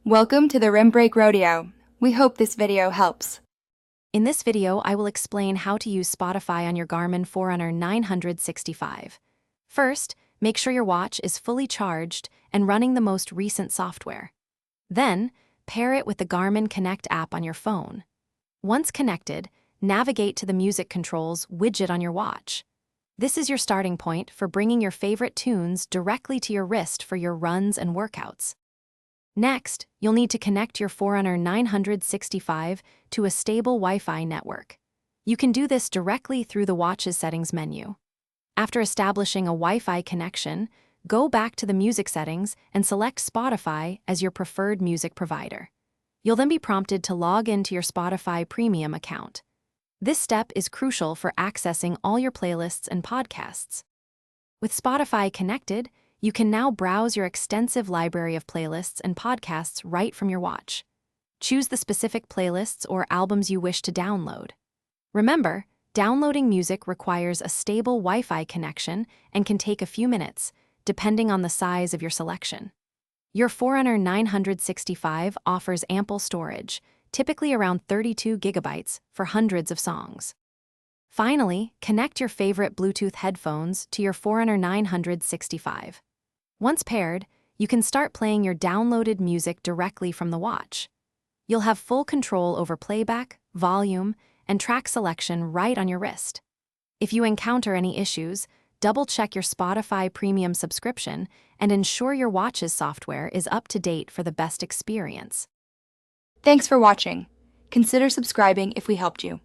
Welcome to the Rim Break Rodeo. We hope this video helps. In this video, I will explain how to use Spotify on your Garmin Forerunner 965. First, make sure your watch is fully charged and running the most recent software. Then, pair it with the Garmin Connect app on your phone. Once connected, navigate to the music controls widget on your watch. This is your starting point for bringing your favorite tunes directly to your wrist for your runs and workouts. Next, you'll need to connect your Forerunner 965 to a stable Wi-Fi network. You can do this directly through the watch's settings menu. After establishing a Wi-Fi connection, go back to the music settings and select Spotify as your preferred music provider. You'll then be prompted to log into your Spotify Premium account. This step is crucial for accessing all your playlists and podcasts. With Spotify connected, you can now browse your extensive library of playlists and podcasts right from your watch. Choose the specific playlists or albums you wish to download. Remember, downloading music requires a stable Wi-Fi connection and can take a few minutes, depending on the size of your selection. Your Forerunner 965 offers ample storage, typically around 32 gigabytes, for hundreds of songs. Finally, connect your favorite Bluetooth headphones to your Forerunner 965. Once paired, you can start playing your downloaded music directly from the watch. You'll have full control over playback, volume, and track selection right on your wrist. If you encounter any issues, double-check your Spotify Premium subscription and ensure your watch's software is up to date for the best experience. Thanks for watching. Consider subscribing if we helped you.